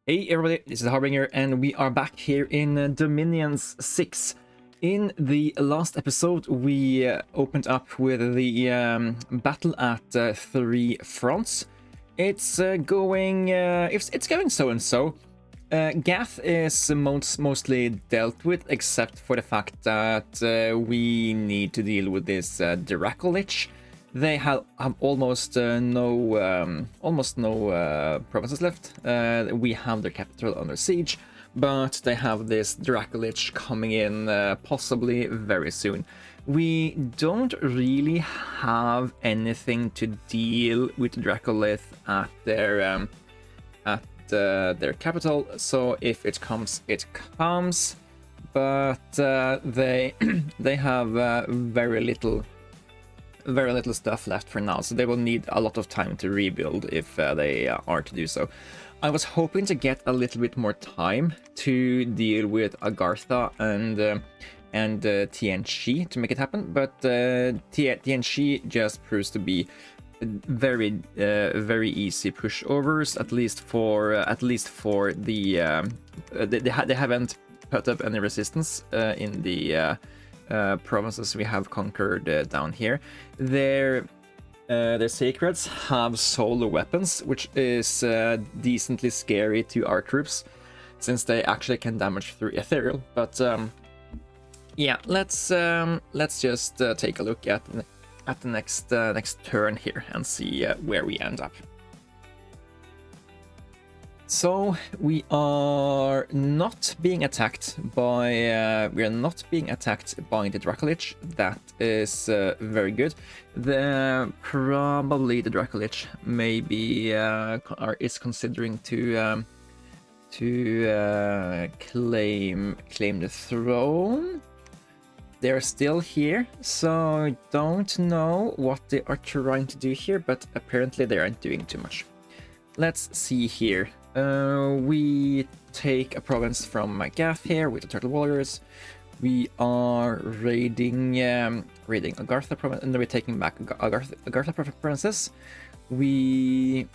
Hey everybody, this is Harbinger and we are back here in Dominions 6. In the last episode we opened up with the battle at 3 fronts. It's going so and so. Gath is mostly dealt with, except for the fact that we need to deal with this Dracolich. They have almost no provinces left. We have their capital under siege, but they have this Dracolich coming in possibly very soon. We don't really have anything to deal with Dracolith at their capital, so if it comes, it comes. But they have very little stuff left for now, so they will need a lot of time to rebuild if they are to do so. I was hoping to get a little bit more time to deal with Agartha and TNC to make it happen, but TNC just proves to be very easy pushovers, at least for the they haven't put up any resistance in the provinces we have conquered down here. Their sacreds have solar weapons, which is decently scary to our troops, since they actually can damage through ethereal. But yeah, let's just take a look at the next turn here and see where we end up. So we are not being attacked by the Dracolich. That is very good. Probably the Dracolich maybe is considering to claim the throne. They're still here, so I don't know what they are trying to do here, but apparently they aren't doing too much. Let's see here. We take a province from Gath here with the Turtle Warriors. We are raiding Agartha province, and then we're taking back Agartha provinces. We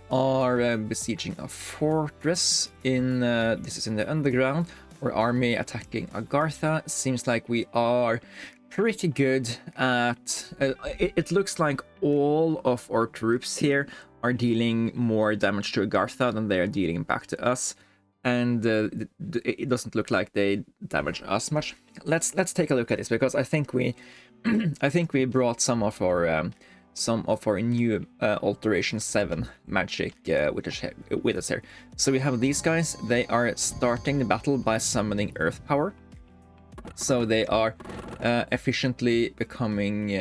are besieging a fortress in this is in the underground. Our army attacking Agartha. Seems like we are pretty good at it looks like all of our troops here are dealing more damage to Agartha than they are dealing back to us, and it doesn't look like they damage us much. Let's take a look at this, because I think we brought some of our new Alteration 7 magic with us here. So we have these guys. They are starting the battle by summoning earth power, so they are efficiently becoming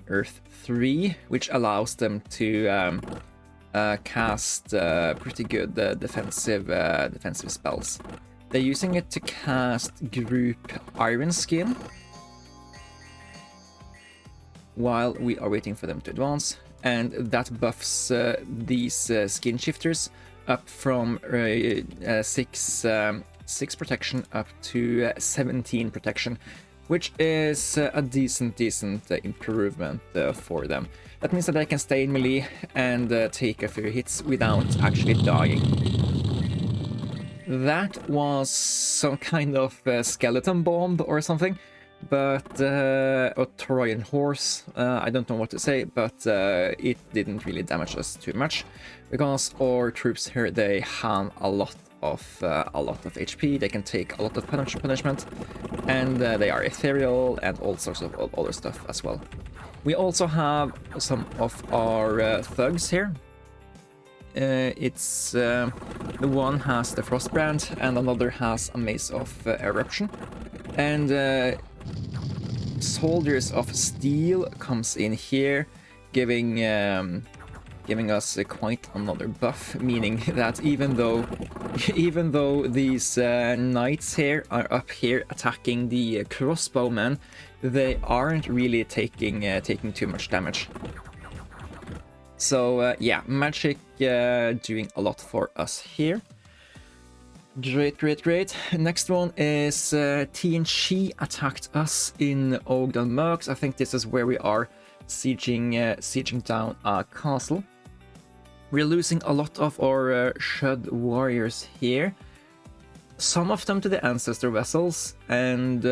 Earth 3, which allows them to cast pretty good defensive spells. They're using it to cast Group Iron Skin while we are waiting for them to advance, and that buffs these skin shifters up from 6 protection up to 17 protection, which is a decent improvement for them. That means that they can stay in melee and take a few hits without actually dying. That was some kind of skeleton bomb or something, but a Trojan horse. I don't know what to say, but it didn't really damage us too much, because our troops here, they have a lot of HP. They can take a lot of punishment, and they are ethereal and all sorts of other stuff as well. We also have some of our thugs here. It's the one has the Frostbrand and another has a Mace of Eruption, and Soldiers of Steel comes in here, giving us quite another buff, meaning that even though these knights here are up here attacking the crossbowmen, they aren't really taking too much damage. So yeah, magic doing a lot for us here. Great. Next one is TNC attacked us in Ogden Mercs. I think this is where we are sieging down a castle. We're losing a lot of our Shud warriors here. Some of them to the ancestor vessels, and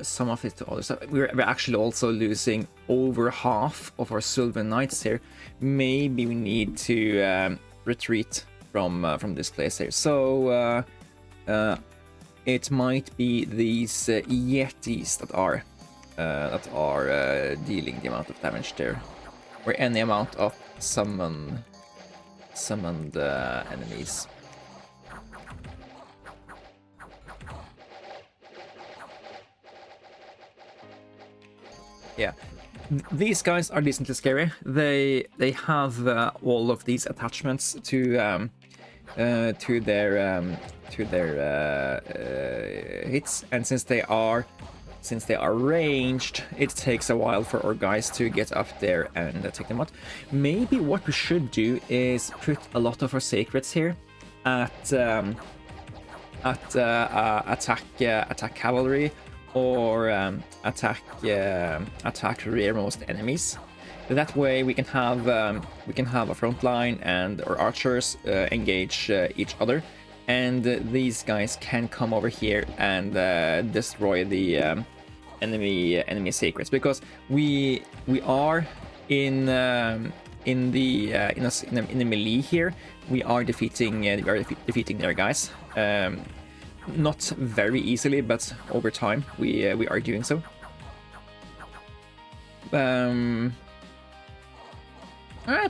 some of it to others. We're actually also losing over half of our Sylvan Knights here. Maybe we need to retreat from this place here. So it might be these Yetis that are dealing the amount of damage there, or any amount of summoned enemies. Yeah, these guys are decently scary. They have all of these attachments to their hits, and since they are ranged, it takes a while for our guys to get up there and take them out. Maybe what we should do is put a lot of our sacreds here at attack cavalry, or attack rearmost enemies. That way we can have a front line and our archers engage each other, and these guys can come over here and destroy the enemy sacreds, because we are in the melee here. We are defeating their guys. Not very easily, but over time we are doing so. It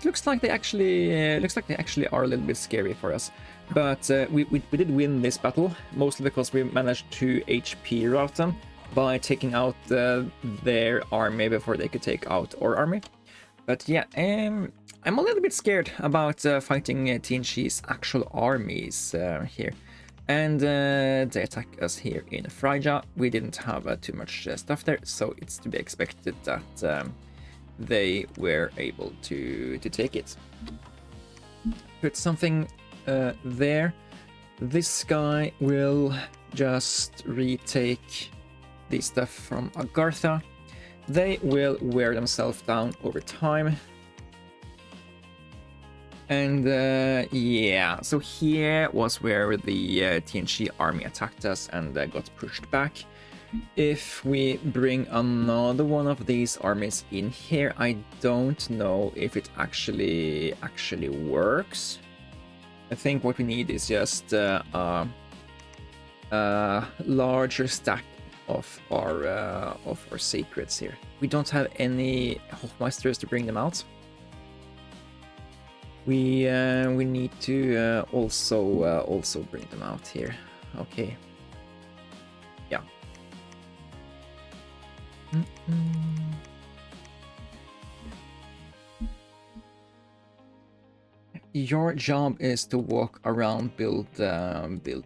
looks like they actually are a little bit scary for us, but we did win this battle, mostly because we managed to HP rout them by taking out their army before they could take out our army. But yeah, I'm a little bit scared about fighting TNG's actual armies here. And they attack us here in Frija. We didn't have too much stuff there, so it's to be expected that they were able to take it. Put something there. This guy will just retake the stuff from Agartha. They will wear themselves down over time. And yeah, so here was where the TNG army attacked us and got pushed back. If we bring another one of these armies in here, I don't know if it actually works. I think what we need is just a larger stack of our sacreds here. We don't have any Hochmeisters to bring them out. We need to also bring them out here. Okay. Yeah. Your job is to walk around, build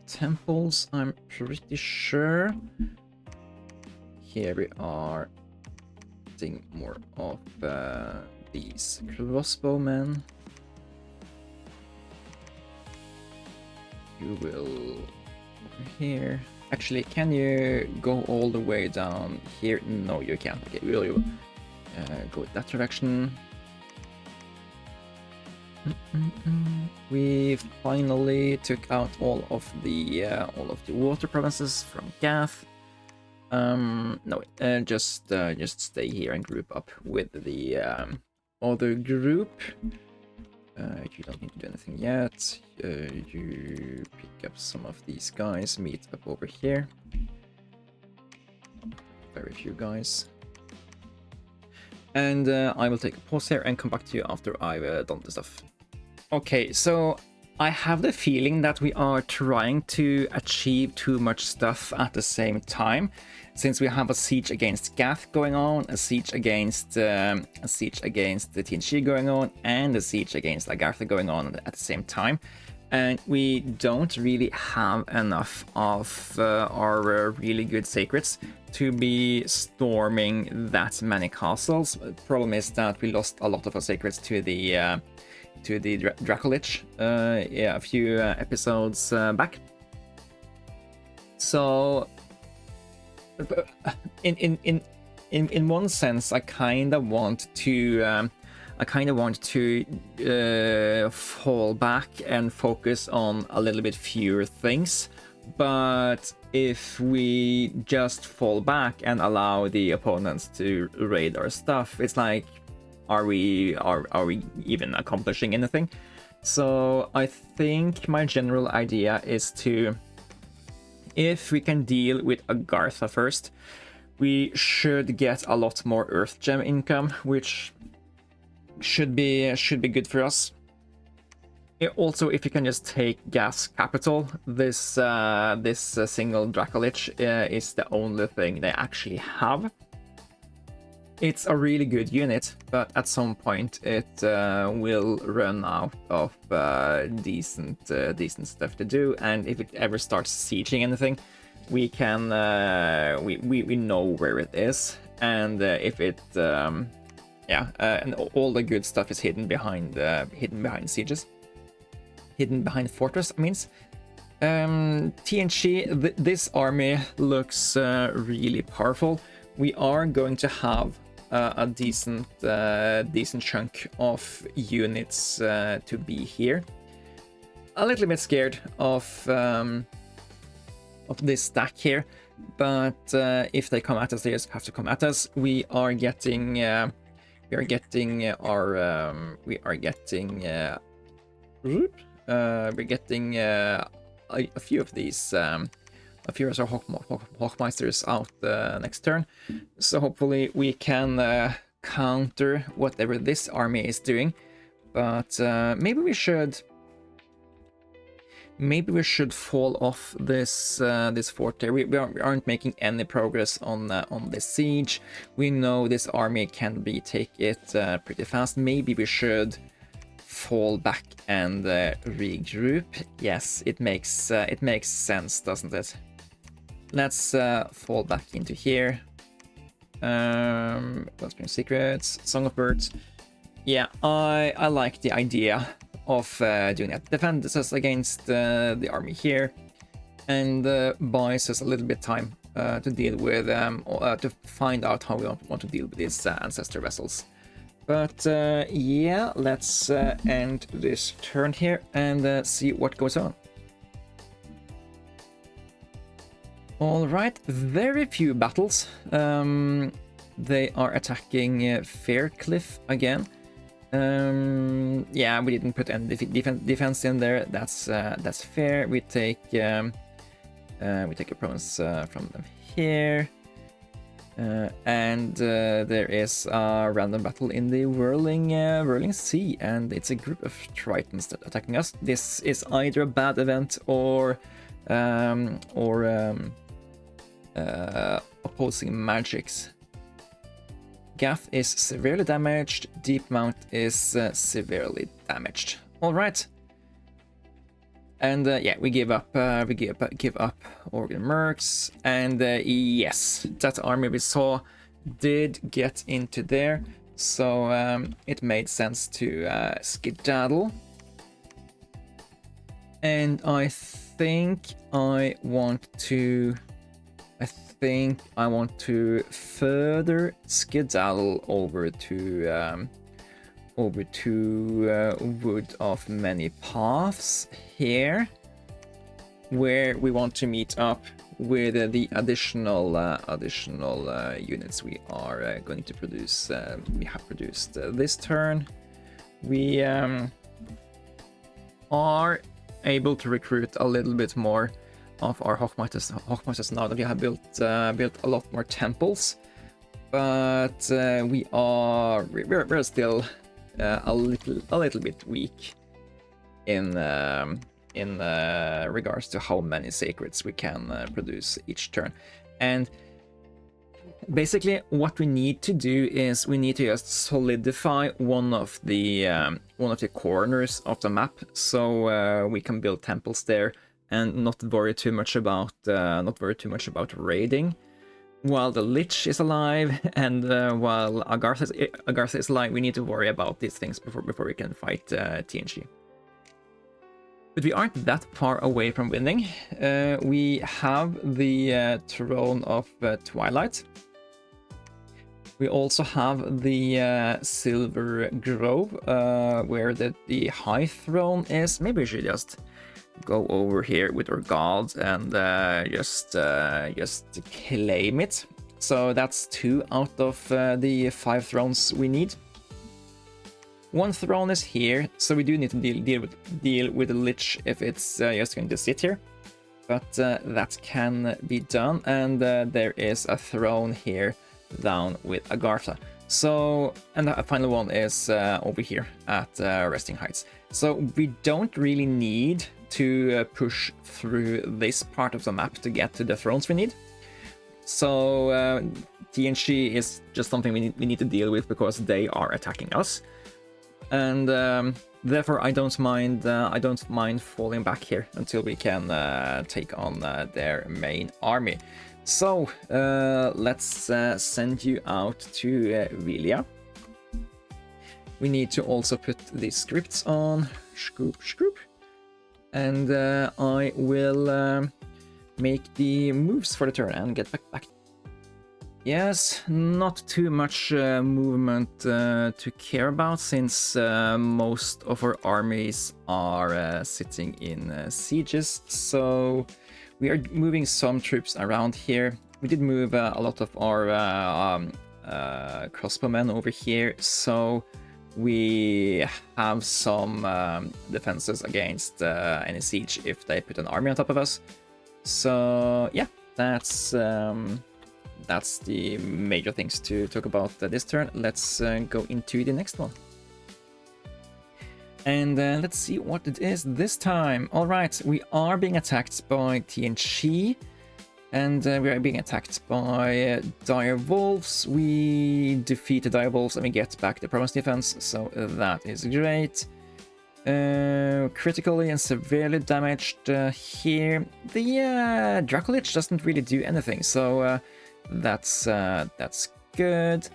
temples, I'm pretty sure. Here we are getting more of these crossbowmen. You will over here. Actually, can you go all the way down here? No, you can't. Okay, we'll go with that direction. We finally took out all of the water provinces from Gath. No, just stay here and group up with the other group. You don't need to do anything yet. You pick up some of these guys, meet up over here. Very few guys. And I will take a pause here and come back to you after I've done the stuff. Okay, so I have the feeling that we are trying to achieve too much stuff at the same time, since we have a siege against Gath going on, a siege against the TNG going on, and a siege against Agartha going on at the same time, and we don't really have enough of our really good sacreds to be storming that many castles. The problem is that we lost a lot of our sacreds to the Dracolich a few episodes back. So in one sense, I kind of want to I kind of want to fall back and focus on a little bit fewer things. But if we just fall back and allow the opponents to raid our stuff, it's like, are we even accomplishing anything? So I think my general idea is to, if we can deal with Agartha first, we should get a lot more Earth Gem income, which should be good for us. Also, if you can just take Gas Capital, this single Dracolich is the only thing they actually have. It's a really good unit, but at some point it will run out of decent stuff to do, and if it ever starts sieging anything, we can we know where it is, and if it and all the good stuff is hidden behind sieges, hidden behind fortress. I mean, TNG, this army looks really powerful. We are going to have a decent chunk of units to be here. A little bit scared of this stack here, but if they come at us, they just have to come at us. We are getting a few of these. A few of our Hawkmeisters out next turn, so hopefully we can counter whatever this army is doing. But maybe we should fall off this fort there. We aren't making any progress on this siege. We know this army can retake it pretty fast. Maybe we should fall back and regroup. Yes, it makes sense, doesn't it? Let's fall back into here. Wellspring Secrets, Song of Birds. Yeah, I like the idea of doing that. Defend us against the army here, and buys us a little bit time to deal with to find out how we want to deal with these ancestor vessels. But yeah, let's end this turn here and see what goes on. All right, very few battles. They are attacking Faircliff again. Yeah, we didn't put any defense in there. That's fair. We take opponents from them here, and there is a random battle in the whirling sea, and it's a group of Tritons that attacking us. This is either a bad event or opposing magics. Gath is severely damaged. Deep Mount is severely damaged. All right, and yeah, we give up. We give up Organ Mercs, and yes, that army we saw did get into there, so it made sense to skedaddle. And I think I want to further skedaddle over to Wood of Many Paths here, where we want to meet up with the additional units we are going to produce. We have produced this turn. We are able to recruit a little bit more of our Hawkmeisters now that we have built a lot more temples, but we're still a little bit weak in regards to how many sacreds we can produce each turn. And basically what we need to do is we need to just solidify one of the corners of the map, so we can build temples there and not worry too much about raiding. While the Lich is alive and while Agartha is alive, we need to worry about these things before we can fight TNG. But we aren't that far away from winning. We have the Throne of Twilight. We also have the silver grove, where the high throne is. Maybe we should just go over here with our god and just claim it. So that's 2 out of the 5 thrones we need. 1 throne is here, so we do need to deal with the lich if it's just going to sit here. But that can be done, and there is a throne here down with Agartha. So, and the final one is over here at Resting Heights. So we don't really need to push through this part of the map to get to the thrones we need. So TNG is just something we need to deal with because they are attacking us, and therefore I don't mind falling back here until we can take on their main army. So let's send you out to Vilia. We need to also put the scripts on. Scoop. And I will make the moves for the turn and get back. Yes, not too much movement to care about, since most of our armies are sitting in sieges. So we are moving some troops around here. We did move a lot of our crossbowmen over here, so we have some defenses against any siege if they put an army on top of us. So yeah, that's the major things to talk about this turn. Let's go into the next one. And let's see what it is this time. All right, we are being attacked by TNG, and we are being attacked by dire wolves. We defeat the dire wolves and we get back the province defense, so that is great. Critically and severely damaged here. The Dracolich doesn't really do anything, so that's good.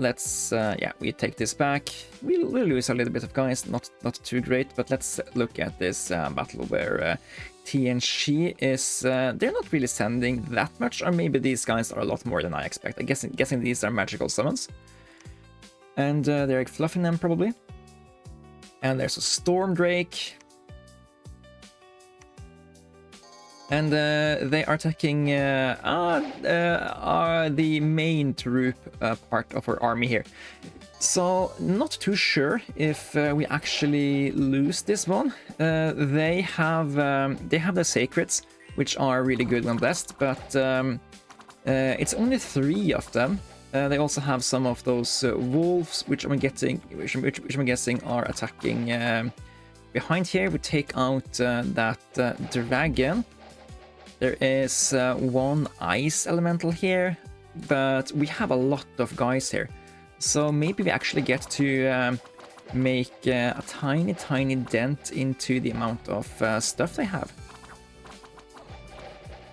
Let's yeah, we take this back. We'll lose a little bit of guys, not too great, but let's look at this battle where TNG is they're not really sending that much, or maybe these guys are a lot more than I expect. I'm guessing these are magical summons, and they're fluffing them probably. And there's a Storm Drake. And they are attacking the main troop part of our army here. So not too sure if we actually lose this one. They have the Sacreds, which are really good when blessed, but it's only 3 of them. They also have some of those wolves, which I'm guessing are attacking behind here. We take out that dragon. There is 1 ice elemental here, but we have a lot of guys here, so maybe we actually get to make a tiny dent into the amount of stuff they have.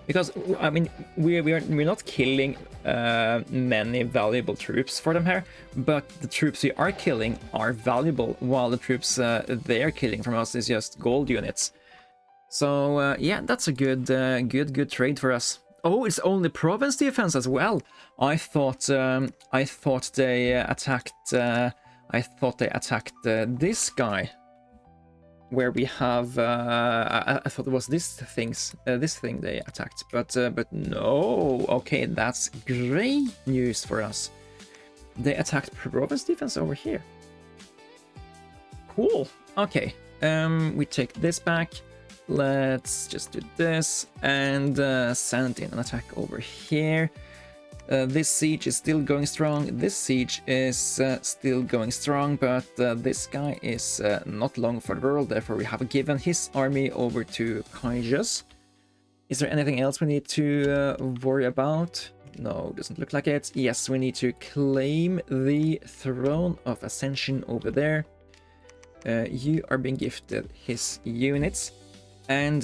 Because I mean, we're not killing many valuable troops for them here, but the troops we are killing are valuable, while the troops they are killing from us is just gold units. So yeah, that's a good trade for us. Oh, it's only province defense as well. I thought they attacked. I thought they attacked this guy, where we have. I thought it was this thing they attacked, but no. Okay, that's great news for us. They attacked province defense over here. Cool. Okay. We take this back. Let's just do this and send in an attack over here. This siege is still going strong. This siege is still going strong, but this guy is not long for the world. Therefore, we have given his army over to Kaijas. Is there anything else we need to worry about? No, doesn't look like it. Yes, we need to claim the Throne of Ascension over there. You are being gifted his units. And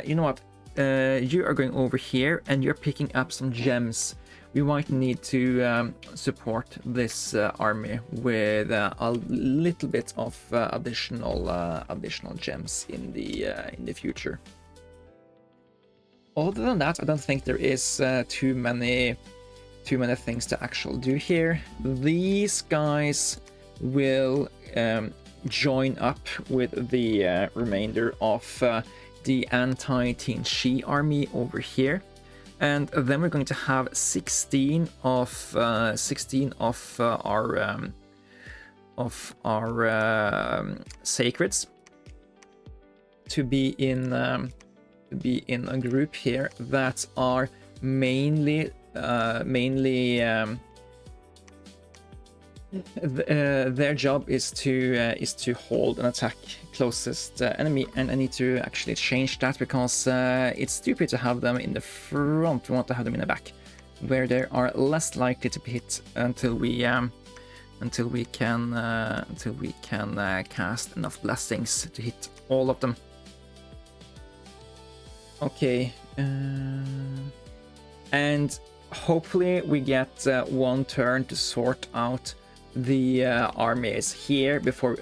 you know what? You are going over here and you're picking up some gems. We might need to support this army with a little bit of additional gems in the future. Other than that, I don't think there is too many too many things to actually do here. These guys will join up with the remainder of the anti-TNC army over here, and then we're going to have 16 of our sacreds to be in a group here that are mainly their job is to hold and attack closest enemy, and I need to actually change that because it's stupid to have them in the front. We want to have them in the back, where they are less likely to be hit until we can cast enough blessings to hit all of them. Okay, and hopefully we get one turn to sort out the armies here before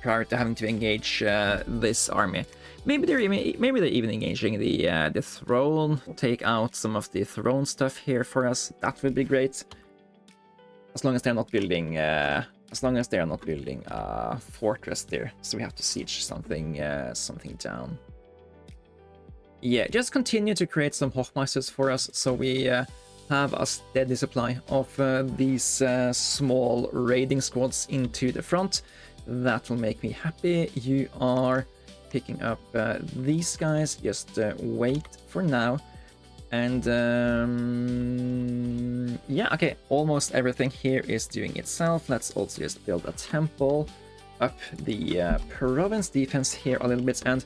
prior to having to engage this army. Maybe they're even engaging the throne. Take out some of the throne stuff here for us. That would be great. As long as they're not building a fortress there, so we have to siege something down. Yeah, just continue to create some Hochmeisters for us, so we have a steady supply of these small raiding squads into the front. That will make me happy. You are picking up these guys. Just wait for now. And yeah, okay, almost everything here is doing itself. Let's also just build a temple, up the province defense here a little bit, and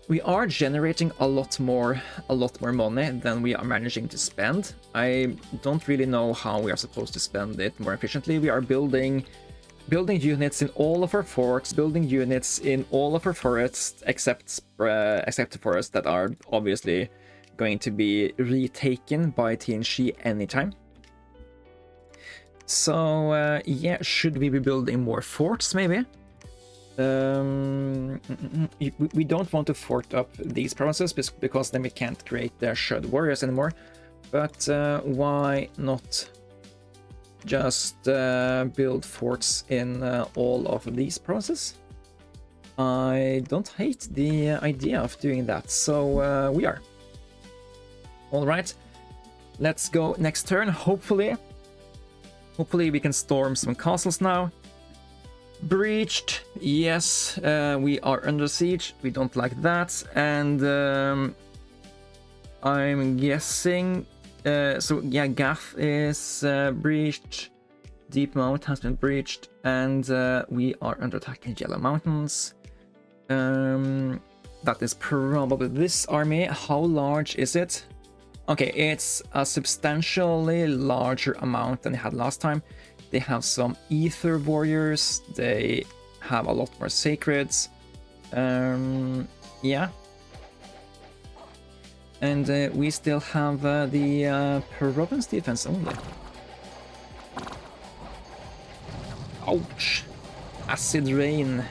we are generating a lot more money than we are managing to spend. I don't really know how we are supposed to spend it more efficiently. We are building units in all of our forts, building units in all of our forests, except the forests that are obviously going to be retaken by TNC anytime. So yeah, should we be building more forts maybe? We don't want to fort up these provinces because then we can't create their Shud warriors anymore. But why not just build forts in all of these provinces? I don't hate the idea of doing that, so we are. All right, let's go next turn. Hopefully we can storm some castles now. Breached, yes, we are under siege. We don't like that, and I'm guessing. So yeah, Gath is breached. Deep Mount has been breached, and we are under attack in Yellow Mountains. That is probably this army. How large is it? Okay, it's a substantially larger amount than they had last time. They have some ether warriors. They have a lot more sacreds. Yeah. And we still have the province defense only. Ouch! Acid rain.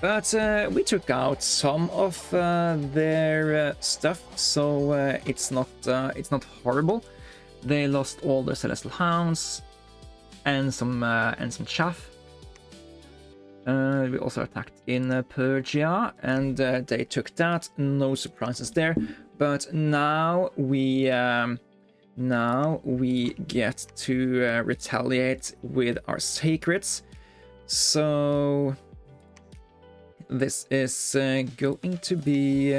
But we took out some of their stuff, so it's not horrible. They lost all their Celestial Hounds and some chaff. We also attacked in Pergia, and they took that. No surprises there. But now we get to retaliate with our sacreds. So this is going to be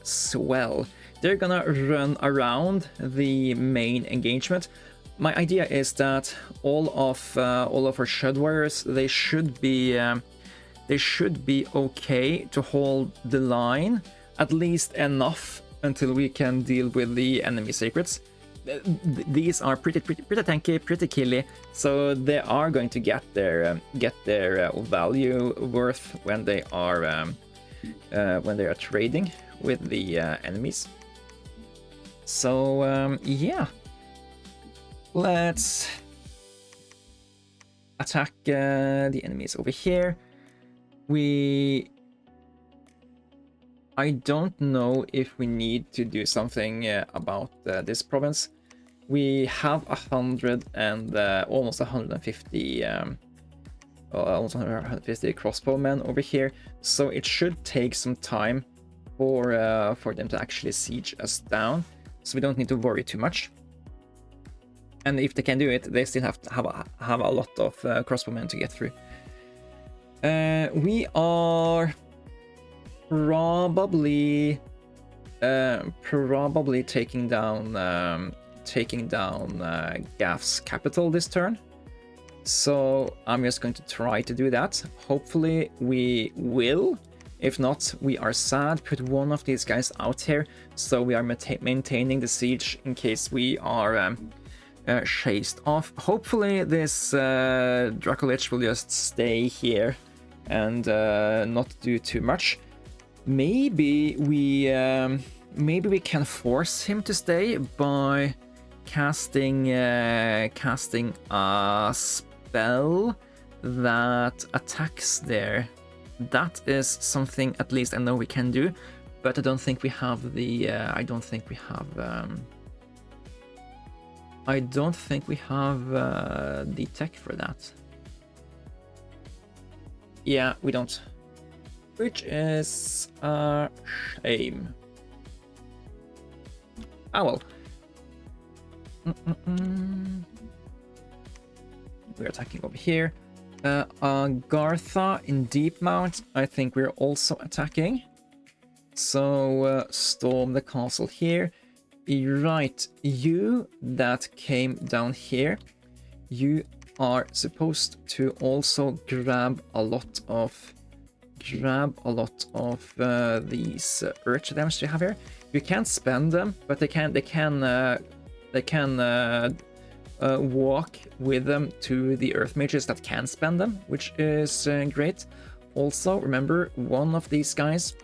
swell. They're gonna run around the main engagement. My idea is that all of our Shud warriors, they should be okay to hold the line, at least enough until we can deal with the enemy sacreds. These are pretty tanky, pretty killy, so they are going to get their value worth when they are trading with the enemies. So yeah, let's attack the enemies over here. We I don't know if we need to do something about this province. We have 100 and almost 150 almost 150 crossbowmen over here, so it should take some time for them to actually siege us down, so we don't need to worry too much. And if they can do it, they still have to have a lot of crossbowmen to get through. We are probably taking down Gaff's capital this turn. So I'm just going to try to do that. Hopefully we will. If not, we are sad. Put one of these guys out here, so we are maintaining the siege in case we are chased off. Hopefully this Dracolich will just stay here and not do too much. Maybe we can force him to stay by casting a spell that attacks there. That is something at least I know we can do, but I don't think we have the I don't think we have the tech for that. Yeah, we don't, which is a shame. Ah well. We're attacking over here. Gartha in Deep Mount, I think we're also attacking. So storm the castle here. Right, you that came down here, you are supposed to also grab a lot of these urge dams you have here. You can't spend them, but they can walk with them to the earth mages that can spend them, which is great. Also, remember one of these guys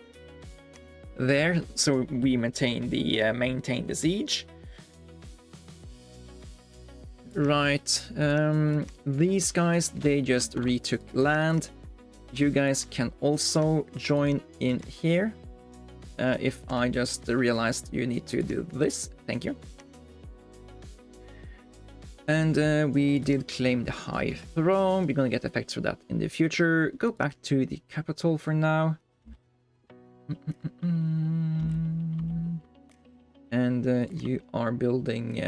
there, so we maintain the siege. Right, these guys, they just retook land. You guys can also join in here. If I just realized you need to do this, thank you. And we did claim the High Throne. We're gonna get effects for that in the future. Go back to the capital for now. And you are building...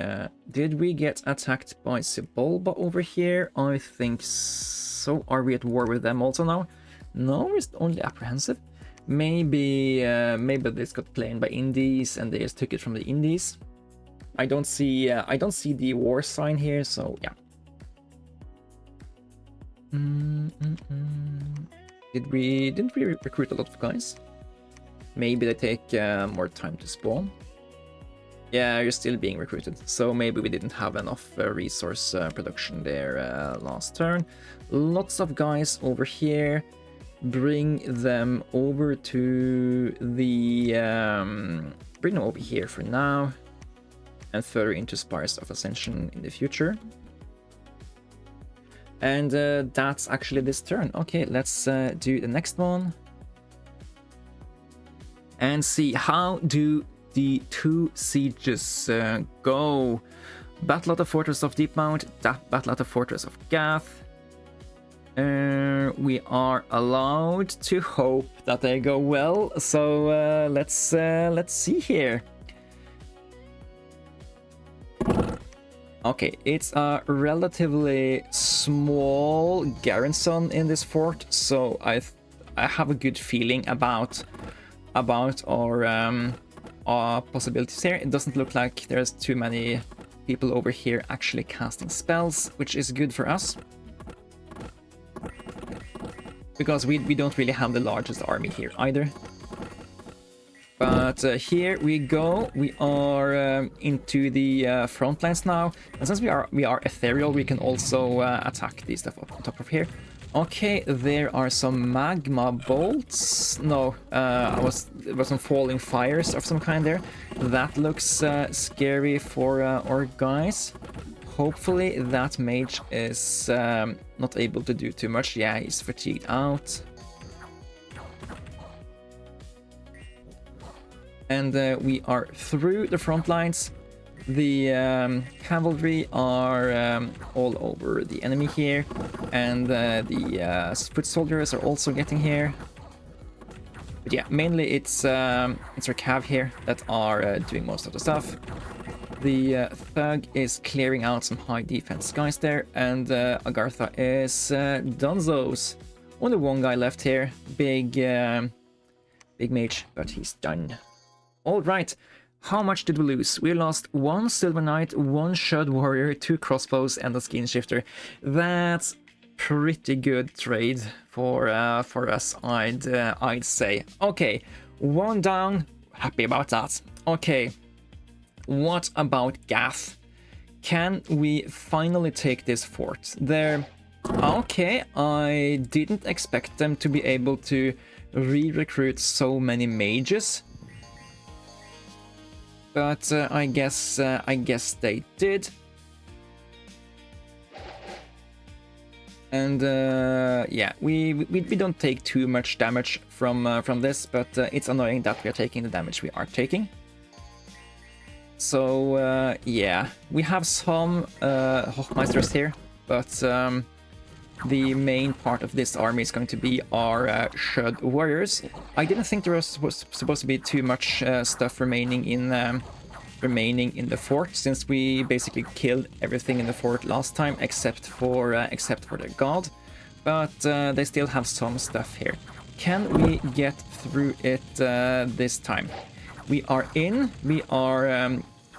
did we get attacked by Sibolba over here? I think so. Are we at war with them also now? No, it's only apprehensive. Maybe this got claimed by Indies and they just took it from the Indies. I don't see the war sign here, so yeah. Didn't we recruit a lot of guys? Maybe they take more time to spawn. Yeah, you're still being recruited, so maybe we didn't have enough resource production there last turn. Lots of guys over here. Bring them over to the bring them over here for now, and further into Spires of Ascension in the future. And that's actually this turn. Okay, let's do the next one and see how do the two sieges go. Battle at the Fortress of Deep Mount, battle at the Fortress of Gath. We are allowed to hope that they go well, so let's see here. Okay, it's a relatively small garrison in this fort, so I have a good feeling about our possibilities here. It doesn't look like there's too many people over here actually casting spells, which is good for us. Because we don't really have the largest army here either. But here we go. We are into the front lines now. And since we are ethereal, we can also attack the stuff up on top of here. Okay, there are some magma bolts. No, there was some falling fires of some kind there. That looks scary for our guys. Hopefully that mage is not able to do too much. Yeah, he's fatigued out. and we are through the front lines. The cavalry are all over the enemy here, and the foot soldiers are also getting here. But yeah, mainly it's our cav here that are doing most of the stuff. The thug is clearing out some high defense guys there, and Agartha is donzos. Only one guy left here, big mage, but he's done. All right. How much did we lose? We lost 1 Silver Knight, 1 Shud Warrior, 2 crossbows, and a skin shifter. That's pretty good trade for us, I'd say. Okay, 1 down. Happy about that. Okay, what about Gath? Can we finally take this fort? Okay, I didn't expect them to be able to re-recruit so many mages. But I guess they did. And yeah, we don't take too much damage from this, but it's annoying that we are taking the damage we are taking. So yeah, we have some Hochmeisters here, but the main part of this army is going to be our Shud warriors. I didn't think there was supposed to be too much stuff remaining in the fort, since we basically killed everything in the fort last time except for the god. But they still have some stuff here. Can we get through it this time? We are in. We are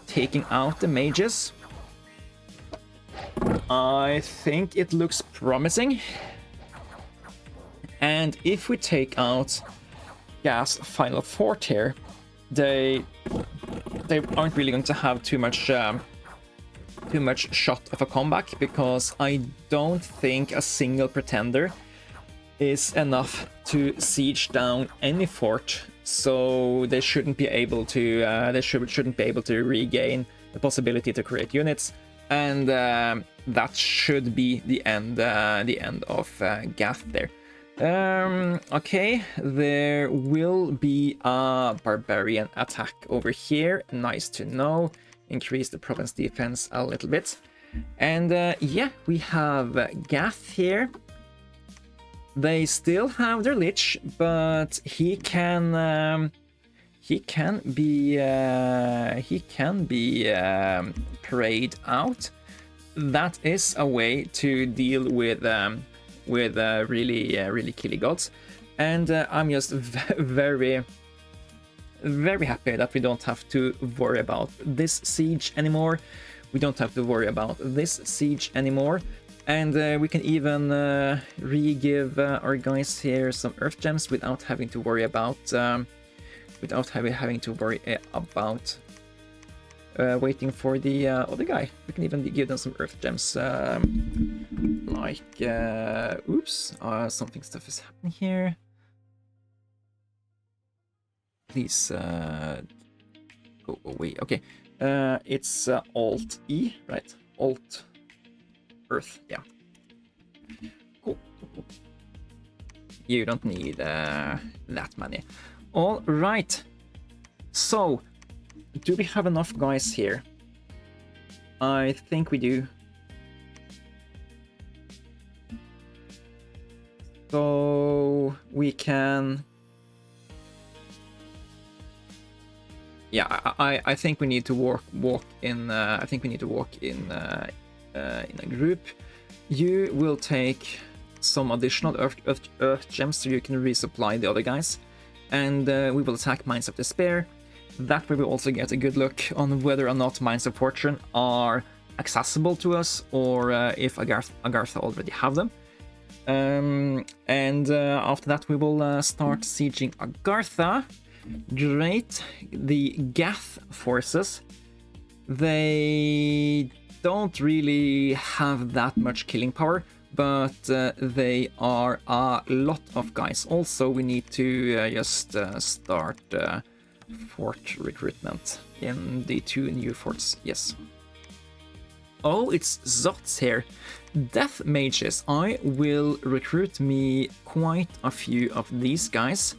taking out the mages. I think it looks promising. And if we take out Gath's final fort here, they aren't really going to have too much shot of a comeback, because I don't think a single pretender is enough to siege down any fort. So they shouldn't be able to shouldn't be able to regain the possibility to create units. And that should be the end of Gath there. Okay, there will be a barbarian attack over here. Nice to know. Increase the province defense a little bit. And yeah, we have Gath here. They still have their Lich, but he can be prayed out. That is a way to deal with really killy gods. And I'm just very happy that we don't have to worry about this siege anymore. We don't have to worry about this siege anymore. And we can even re-give our guys here some earth gems without having to worry about waiting for the other guy. We can even give them some earth gems, like oops, something stuff is happening here. Please go away. Okay, it's Alt E, right? Alt Earth, yeah. Cool. You don't need that many. All right. So, do we have enough guys here? I think we do. So we can. Yeah, I think we need to walk in. I think we need to walk in a group. You will take some additional earth gems so you can resupply the other guys, and we will attack Mines of Despair. That way we also get a good look on whether or not Mines of Fortune are accessible to us, or if Agartha already have them. And after that we will start sieging Agartha. Great. The Gath forces, they don't really have that much killing power, but they are a lot of guys. Also, we need to just start fort recruitment in the 2 new forts. Yes. Oh, it's Zots here. Death mages. I will recruit me quite a few of these guys.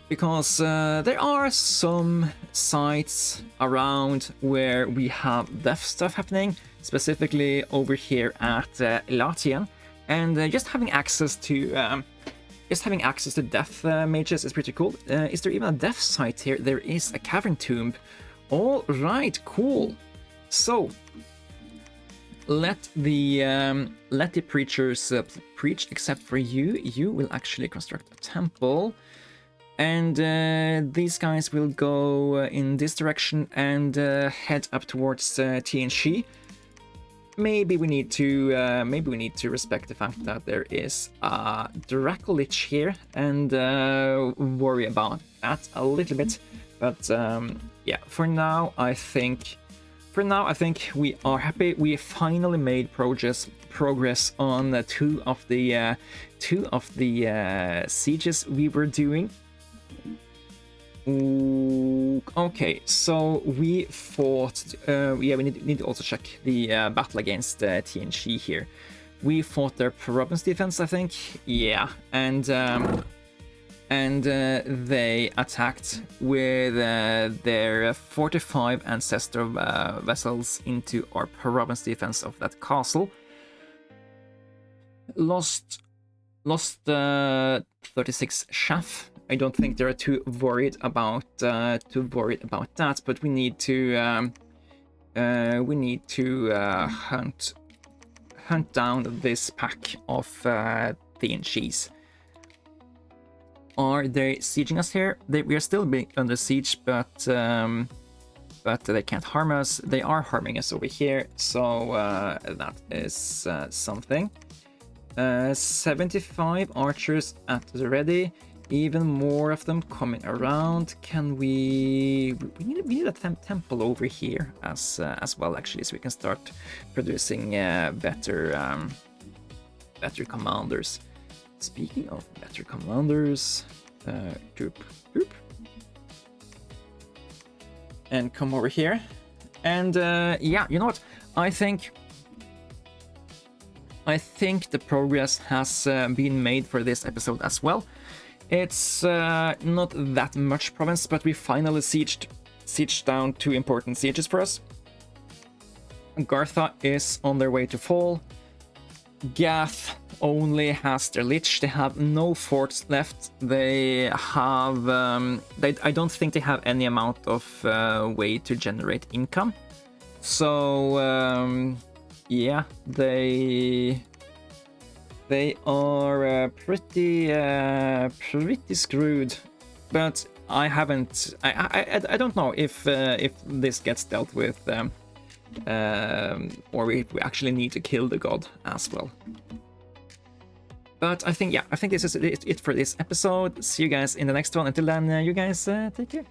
because there are some sites around where we have death stuff happening, specifically over here at Latian, and just having access to death mages is pretty cool. Is there even a death site here? There is a cavern tomb. All right, cool. So let the preachers preach, except for you. You will actually construct a temple. And these guys will go in this direction and head up towards TNC. Maybe we need to respect the fact that there is a Dracolich here and worry about that a little bit. But yeah, for now I think we are happy. We finally made progress on two of the sieges we were doing. Okay, so we fought. Yeah, we need to also check the battle against TNC here. We fought their province defense, I think. Yeah, and they attacked with their 45 ancestor vessels into our province defense of that castle. Lost 36 chaff. I don't think they're too worried about that, but we need to hunt down this pack of TNCs. Are they sieging us here? We are still being under siege, but they can't harm us. They are harming us over here, so that is something. 75 archers at the ready. Even more of them coming around. Can we need a temple over here as well, actually, so we can start producing better commanders. Speaking of better commanders, troop, and come over here. And yeah, you know what? I think the progress has been made for this episode as well. It's not that much province, but we finally sieged down two important sieges for us. Gartha is on their way to fall. Gath only has their lich. They have no forts left. They have I don't think they have any amount of way to generate income. So yeah, they are pretty screwed. But I don't know if this gets dealt with, or if we actually need to kill the god as well. But I think this is it for this episode. See you guys in the next one. Until then, you guys take care.